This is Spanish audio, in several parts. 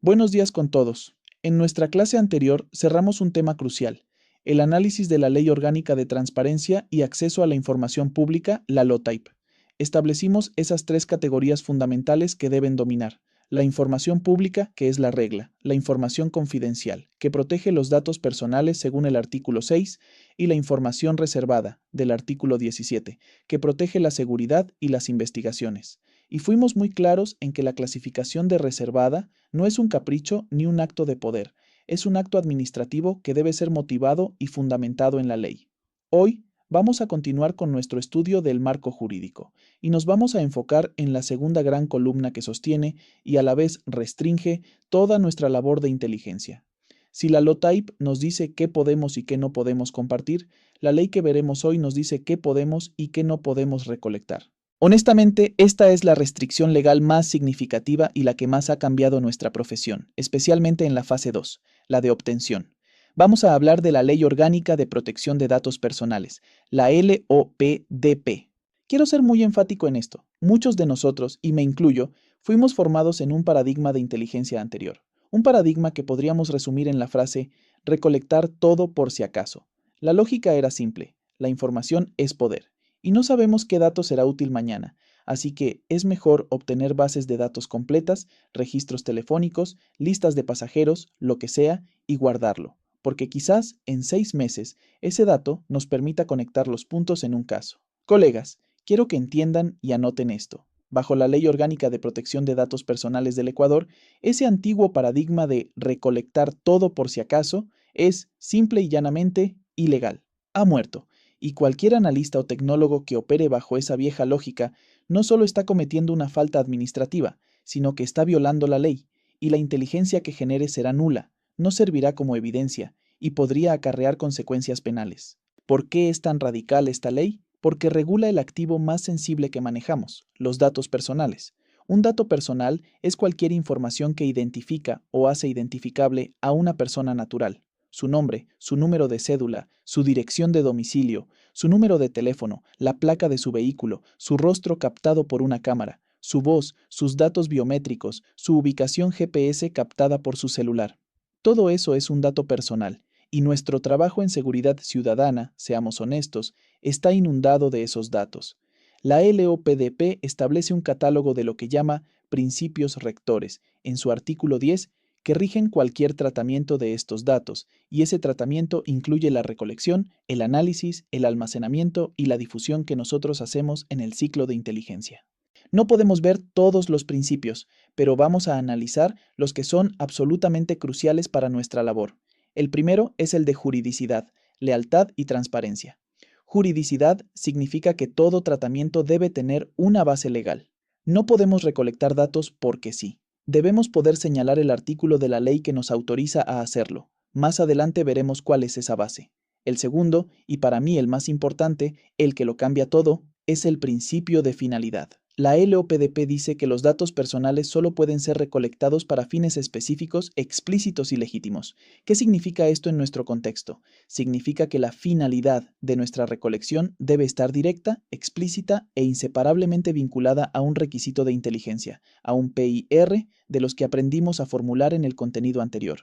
Buenos días con todos. En nuestra clase anterior cerramos un tema crucial, el análisis de la Ley Orgánica de Transparencia y Acceso a la Información Pública, la LOTAIP. Establecimos esas tres categorías fundamentales que deben dominar. La información pública, que es la regla, la información confidencial, que protege los datos personales según el artículo 6, y la información reservada, del artículo 17, que protege la seguridad y las investigaciones. Y fuimos muy claros en que la clasificación de reservada no es un capricho ni un acto de poder, es un acto administrativo que debe ser motivado y fundamentado en la ley. Hoy vamos a continuar con nuestro estudio del marco jurídico y nos vamos a enfocar en la segunda gran columna que sostiene y a la vez restringe toda nuestra labor de inteligencia. Si la LOTAIP nos dice qué podemos y qué no podemos compartir, la ley que veremos hoy nos dice qué podemos y qué no podemos recolectar. Honestamente, esta es la restricción legal más significativa y la que más ha cambiado nuestra profesión, especialmente en la fase 2, la de obtención. Vamos a hablar de la Ley Orgánica de Protección de Datos Personales, la LOPDP. Quiero ser muy enfático en esto. Muchos de nosotros, y me incluyo, fuimos formados en un paradigma de inteligencia anterior. Un paradigma que podríamos resumir en la frase recolectar todo por si acaso. La lógica era simple, la información es poder. Y no sabemos qué dato será útil mañana, así que es mejor obtener bases de datos completas, registros telefónicos, listas de pasajeros, lo que sea, y guardarlo, porque quizás en 6 meses ese dato nos permita conectar los puntos en un caso. Colegas, quiero que entiendan y anoten esto. Bajo la Ley Orgánica de Protección de Datos Personales del Ecuador, ese antiguo paradigma de recolectar todo por si acaso es simple y llanamente ilegal. Ha muerto. Y cualquier analista o tecnólogo que opere bajo esa vieja lógica no solo está cometiendo una falta administrativa, sino que está violando la ley, y la inteligencia que genere será nula, no servirá como evidencia, y podría acarrear consecuencias penales. ¿Por qué es tan radical esta ley? Porque regula el activo más sensible que manejamos, los datos personales. Un dato personal es cualquier información que identifica o hace identificable a una persona natural. Su nombre, su número de cédula, su dirección de domicilio, su número de teléfono, la placa de su vehículo, su rostro captado por una cámara, su voz, sus datos biométricos, su ubicación GPS captada por su celular. Todo eso es un dato personal, y nuestro trabajo en seguridad ciudadana, seamos honestos, está inundado de esos datos. La LOPDP establece un catálogo de lo que llama principios rectores, en su artículo 10, que rigen cualquier tratamiento de estos datos, y ese tratamiento incluye la recolección, el análisis, el almacenamiento y la difusión que nosotros hacemos en el ciclo de inteligencia. No podemos ver todos los principios, pero vamos a analizar los que son absolutamente cruciales para nuestra labor. El primero es el de juridicidad, lealtad y transparencia. Juridicidad significa que todo tratamiento debe tener una base legal. No podemos recolectar datos porque sí. Debemos poder señalar el artículo de la ley que nos autoriza a hacerlo. Más adelante veremos cuál es esa base. El segundo, y para mí el más importante, el que lo cambia todo, es el principio de finalidad. La LOPDP dice que los datos personales solo pueden ser recolectados para fines específicos, explícitos y legítimos. ¿Qué significa esto en nuestro contexto? Significa que la finalidad de nuestra recolección debe estar directa, explícita e inseparablemente vinculada a un requisito de inteligencia, a un PIR de los que aprendimos a formular en el contenido anterior.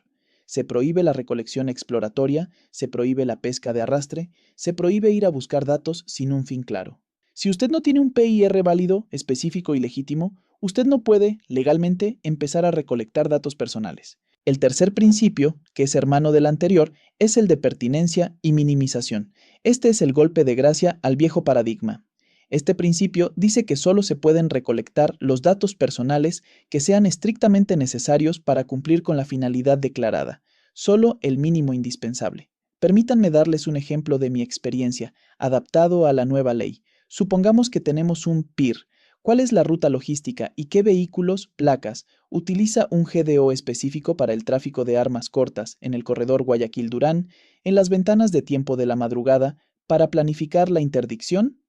Se prohíbe la recolección exploratoria, se prohíbe la pesca de arrastre, se prohíbe ir a buscar datos sin un fin claro. Si usted no tiene un PIR válido, específico y legítimo, usted no puede, legalmente, empezar a recolectar datos personales. El tercer principio, que es hermano del anterior, es el de pertinencia y minimización. Este es el golpe de gracia al viejo paradigma. Este principio dice que solo se pueden recolectar los datos personales que sean estrictamente necesarios para cumplir con la finalidad declarada, solo el mínimo indispensable. Permítanme darles un ejemplo de mi experiencia, adaptado a la nueva ley. Supongamos que tenemos un PIR. ¿Cuál es la ruta logística y qué vehículos, placas, utiliza un GDO específico para el tráfico de armas cortas en el corredor Guayaquil-Durán, en las ventanas de tiempo de la madrugada, para planificar la interdicción?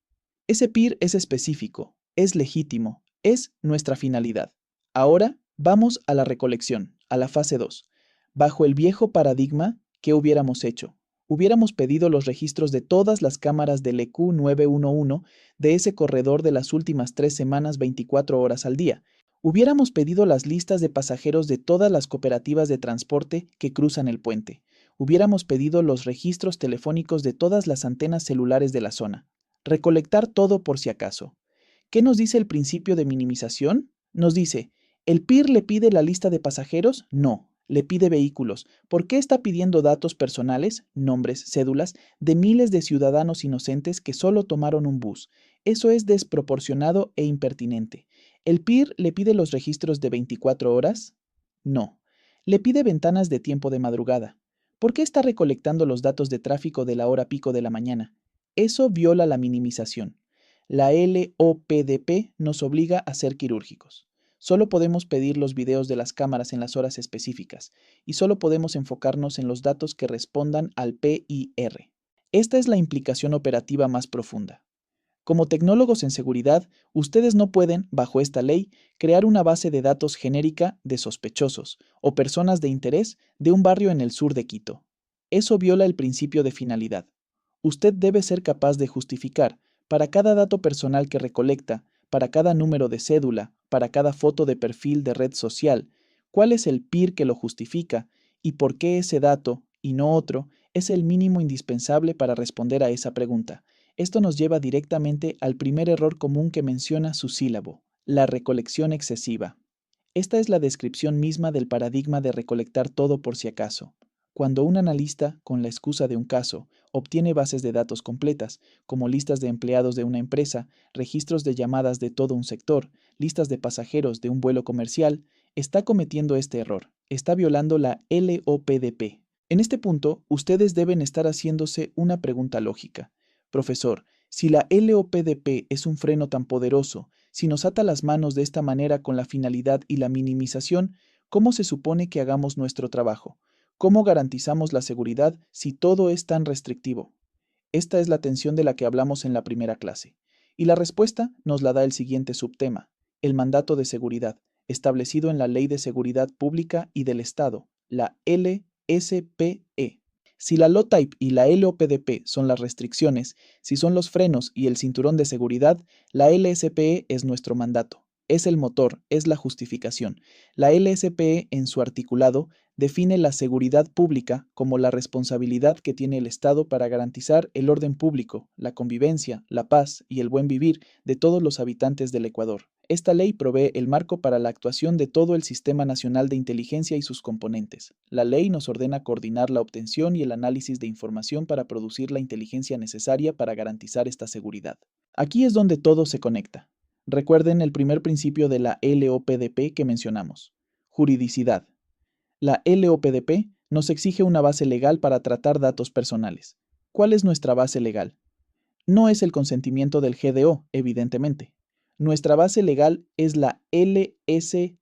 Ese PIR es específico, es legítimo, es nuestra finalidad. Ahora vamos a la recolección, a la fase 2. Bajo el viejo paradigma, ¿qué hubiéramos hecho? Hubiéramos pedido los registros de todas las cámaras del EQ 911 de ese corredor de las últimas 3 semanas 24 horas al día. Hubiéramos pedido las listas de pasajeros de todas las cooperativas de transporte que cruzan el puente. Hubiéramos pedido los registros telefónicos de todas las antenas celulares de la zona. Recolectar todo por si acaso. ¿Qué nos dice el principio de minimización? Nos dice, ¿el PIR le pide la lista de pasajeros? No, le pide vehículos. ¿Por qué está pidiendo datos personales, nombres, cédulas, de miles de ciudadanos inocentes que solo tomaron un bus? Eso es desproporcionado e impertinente. ¿El PIR le pide los registros de 24 horas? No. Le pide ventanas de tiempo de madrugada. ¿Por qué está recolectando los datos de tráfico de la hora pico de la mañana? Eso viola la minimización. La LOPDP nos obliga a ser quirúrgicos. Solo podemos pedir los videos de las cámaras en las horas específicas y solo podemos enfocarnos en los datos que respondan al PIR. Esta es la implicación operativa más profunda. Como tecnólogos en seguridad, ustedes no pueden, bajo esta ley, crear una base de datos genérica de sospechosos o personas de interés de un barrio en el sur de Quito. Eso viola el principio de finalidad. Usted debe ser capaz de justificar, para cada dato personal que recolecta, para cada número de cédula, para cada foto de perfil de red social, cuál es el PIR que lo justifica y por qué ese dato, y no otro, es el mínimo indispensable para responder a esa pregunta. Esto nos lleva directamente al primer error común que menciona su sílabo, la recolección excesiva. Esta es la descripción misma del paradigma de recolectar todo por si acaso. Cuando un analista, con la excusa de un caso, obtiene bases de datos completas, como listas de empleados de una empresa, registros de llamadas de todo un sector, listas de pasajeros de un vuelo comercial, está cometiendo este error, está violando la LOPDP. En este punto, ustedes deben estar haciéndose una pregunta lógica. Profesor, si la LOPDP es un freno tan poderoso, si nos ata las manos de esta manera con la finalidad y la minimización, ¿cómo se supone que hagamos nuestro trabajo? ¿Cómo garantizamos la seguridad si todo es tan restrictivo? Esta es la tensión de la que hablamos en la primera clase. Y la respuesta nos la da el siguiente subtema, el mandato de seguridad, establecido en la Ley de Seguridad Pública y del Estado, la LSPE. Si la LOTYPE y la LOPDP son las restricciones, si son los frenos y el cinturón de seguridad, la LSPE es nuestro mandato, es el motor, es la justificación. La LSPE, en su articulado, define la seguridad pública como la responsabilidad que tiene el Estado para garantizar el orden público, la convivencia, la paz y el buen vivir de todos los habitantes del Ecuador. Esta ley provee el marco para la actuación de todo el Sistema Nacional de Inteligencia y sus componentes. La ley nos ordena coordinar la obtención y el análisis de información para producir la inteligencia necesaria para garantizar esta seguridad. Aquí es donde todo se conecta. Recuerden el primer principio de la LOPDP que mencionamos. Juridicidad. La LOPDP nos exige una base legal para tratar datos personales. ¿Cuál es nuestra base legal? No es el consentimiento del GDO, evidentemente. Nuestra base legal es la LSPE.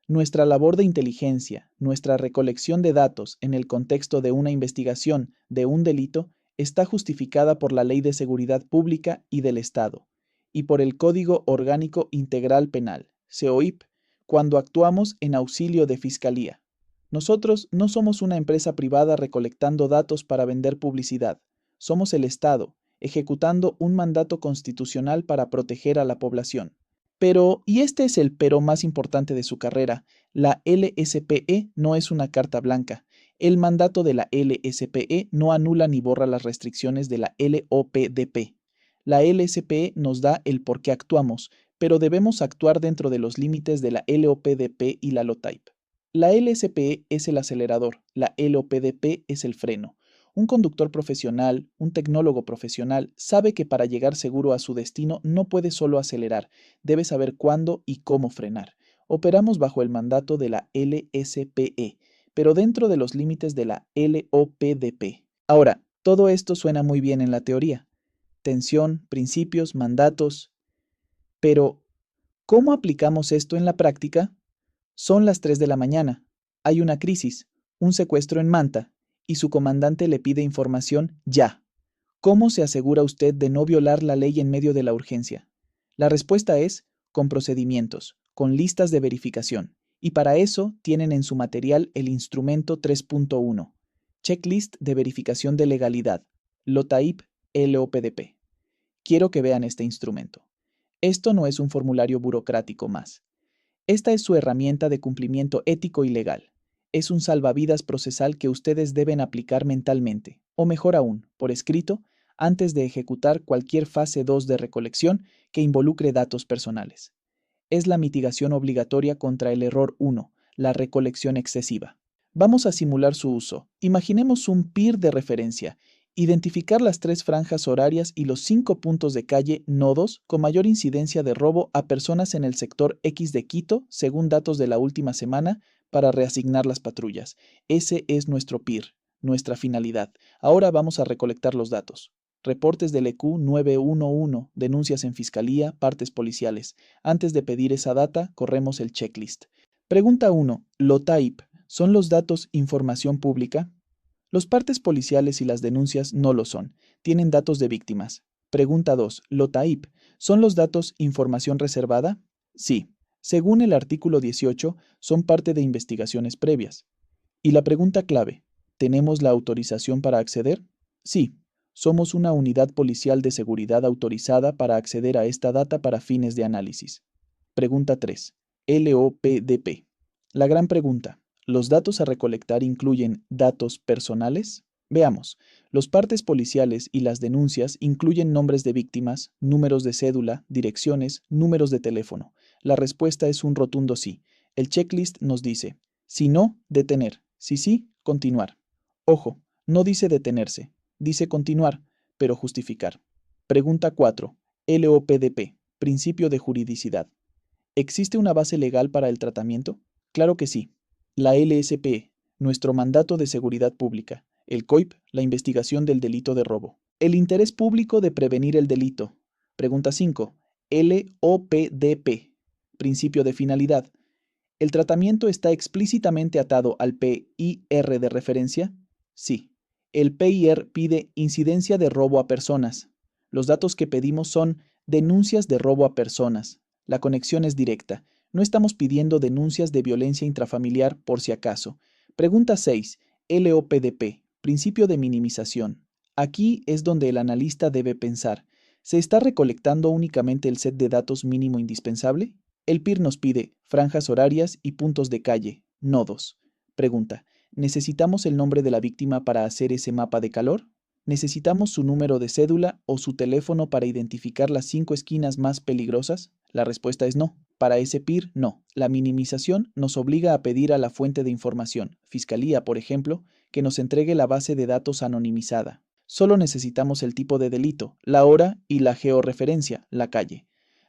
Nuestra labor de inteligencia, nuestra recolección de datos en el contexto de una investigación de un delito, está justificada por la Ley de Seguridad Pública y del Estado, y por el Código Orgánico Integral Penal, COIP, cuando actuamos en auxilio de Fiscalía. Nosotros no somos una empresa privada recolectando datos para vender publicidad. Somos el Estado, ejecutando un mandato constitucional para proteger a la población. Pero, y este es el pero más importante de su carrera, la LSPE no es una carta blanca. El mandato de la LSPE no anula ni borra las restricciones de la LOPDP. La LSPE nos da el por qué actuamos, pero debemos actuar dentro de los límites de la LOPDP y la LOTYPE. La LSPE es el acelerador, la LOPDP es el freno. Un conductor profesional, un tecnólogo profesional, sabe que para llegar seguro a su destino no puede solo acelerar, debe saber cuándo y cómo frenar. Operamos bajo el mandato de la LSPE, pero dentro de los límites de la LOPDP. Ahora, todo esto suena muy bien en la teoría. Tensión, principios, mandatos. Pero, ¿cómo aplicamos esto en la práctica? Son las 3 de la mañana. Hay una crisis, un secuestro en Manta, y su comandante le pide información ya. ¿Cómo se asegura usted de no violar la ley en medio de la urgencia? La respuesta es con procedimientos, con listas de verificación, y para eso tienen en su material el instrumento 3.1, Checklist de verificación de legalidad, LOTAIP LOPDP. Quiero que vean este instrumento. Esto no es un formulario burocrático más. Esta es su herramienta de cumplimiento ético y legal. Es un salvavidas procesal que ustedes deben aplicar mentalmente, o mejor aún, por escrito, antes de ejecutar cualquier fase 2 de recolección que involucre datos personales. Es la mitigación obligatoria contra el error 1, la recolección excesiva. Vamos a simular su uso. Imaginemos un PIR de referencia. Identificar las 3 franjas horarias y los 5 puntos de calle nodos con mayor incidencia de robo a personas en el sector X de Quito, según datos de la última semana, para reasignar las patrullas. Ese es nuestro PIR, nuestra finalidad. Ahora vamos a recolectar los datos. Reportes del EQ 911, denuncias en fiscalía, partes policiales. Antes de pedir esa data, corremos el checklist. Pregunta 1. ¿LOTAIP son los datos información pública? Los partes policiales y las denuncias no lo son. Tienen datos de víctimas. Pregunta 2. ¿LOTAIP son los datos información reservada? Sí. Según el artículo 18, son parte de investigaciones previas. Y la pregunta clave. ¿Tenemos la autorización para acceder? Sí. Somos una unidad policial de seguridad autorizada para acceder a esta data para fines de análisis. Pregunta 3. LOPDP. La gran pregunta. ¿Los datos a recolectar incluyen datos personales? Veamos. Los partes policiales y las denuncias incluyen nombres de víctimas, números de cédula, direcciones, números de teléfono. La respuesta es un rotundo sí. El checklist nos dice, si no, detener. Si sí, continuar. Ojo, no dice detenerse. Dice continuar, pero justificar. Pregunta 4. LOPDP. Principio de juridicidad. ¿Existe una base legal para el tratamiento? Claro que sí. La LSPE, nuestro mandato de seguridad pública. El COIP, la investigación del delito de robo. El interés público de prevenir el delito. Pregunta 5. LOPDP. Principio de finalidad. ¿El tratamiento está explícitamente atado al PIR de referencia? Sí. El PIR pide incidencia de robo a personas. Los datos que pedimos son denuncias de robo a personas. La conexión es directa. No estamos pidiendo denuncias de violencia intrafamiliar por si acaso. Pregunta 6. LOPDP. Principio de minimización. Aquí es donde el analista debe pensar. ¿Se está recolectando únicamente el set de datos mínimo indispensable? El PIR nos pide franjas horarias y puntos de calle, nodos. Pregunta. ¿Necesitamos el nombre de la víctima para hacer ese mapa de calor? ¿Necesitamos su número de cédula o su teléfono para identificar las 5 esquinas más peligrosas? La respuesta es no. Para ese PIR, no. La minimización nos obliga a pedir a la fuente de información, Fiscalía, por ejemplo, que nos entregue la base de datos anonimizada. Solo necesitamos el tipo de delito, la hora y la georreferencia, la calle.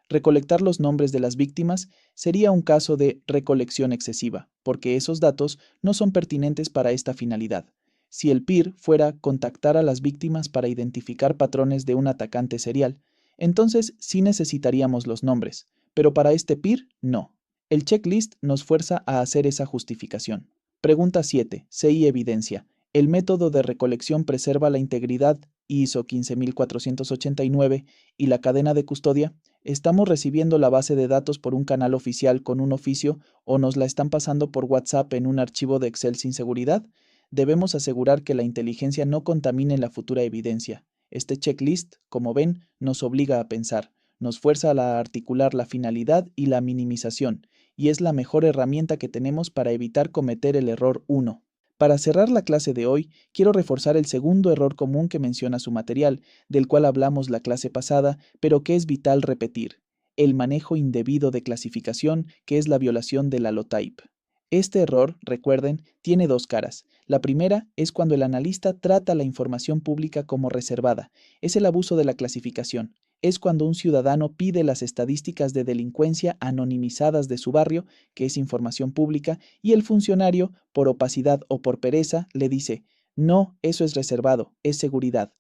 Recolectar los nombres de las víctimas sería un caso de recolección excesiva, porque esos datos no son pertinentes para esta finalidad. Si el PIR fuera contactar a las víctimas para identificar patrones de un atacante serial, entonces sí necesitaríamos los nombres, pero para este PIR no. El checklist nos fuerza a hacer esa justificación. Pregunta 7. CI evidencia. ¿El método de recolección preserva la integridad ISO 15489 y la cadena de custodia? ¿Estamos recibiendo la base de datos por un canal oficial con un oficio o nos la están pasando por WhatsApp en un archivo de Excel sin seguridad? Debemos asegurar que la inteligencia no contamine la futura evidencia. Este checklist, como ven, nos obliga a pensar, nos fuerza a articular la finalidad y la minimización, y es la mejor herramienta que tenemos para evitar cometer el error 1. Para cerrar la clase de hoy, quiero reforzar el segundo error común que menciona su material, del cual hablamos la clase pasada, pero que es vital repetir: el manejo indebido de clasificación, que es la violación de la LOTAIP. Este error, recuerden, tiene dos caras. La primera es cuando el analista trata la información pública como reservada. Es el abuso de la clasificación. Es cuando un ciudadano pide las estadísticas de delincuencia anonimizadas de su barrio, que es información pública, y el funcionario, por opacidad o por pereza, le dice: no, eso es reservado, es seguridad.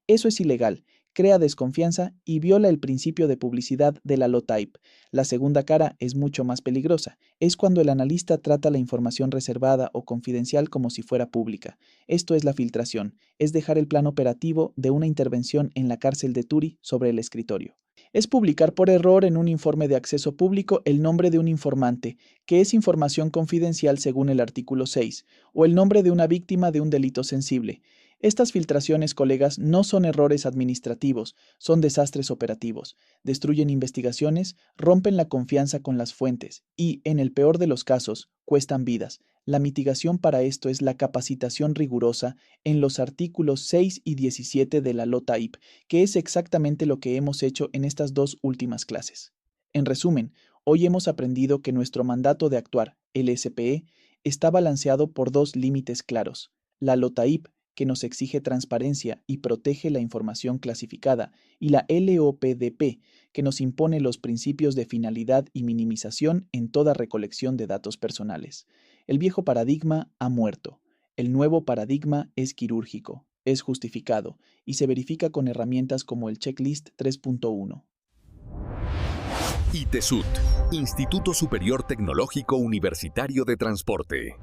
Eso es ilegal, crea desconfianza y viola el principio de publicidad de la LOTAIP. La segunda cara es mucho más peligrosa. Es cuando el analista trata la información reservada o confidencial como si fuera pública. Esto es la filtración, es dejar el plan operativo de una intervención en la cárcel de Turi sobre el escritorio. Es publicar por error en un informe de acceso público el nombre de un informante, que es información confidencial según el artículo 6, o el nombre de una víctima de un delito sensible. Estas filtraciones, colegas, no son errores administrativos, son desastres operativos. Destruyen investigaciones, rompen la confianza con las fuentes y, en el peor de los casos, cuestan vidas. La mitigación para esto es la capacitación rigurosa en los artículos 6 y 17 de la LOTAIP, que es exactamente lo que hemos hecho en estas dos últimas clases. En resumen, hoy hemos aprendido que nuestro mandato de actuar, el SPE, está balanceado por dos límites claros: la LOTAIP, que nos exige transparencia y protege la información clasificada, y la LOPDP, que nos impone los principios de finalidad y minimización en toda recolección de datos personales. El viejo paradigma ha muerto. El nuevo paradigma es quirúrgico, es justificado y se verifica con herramientas como el Checklist 3.1. ITESUT, Instituto Superior Tecnológico Universitario de Transporte.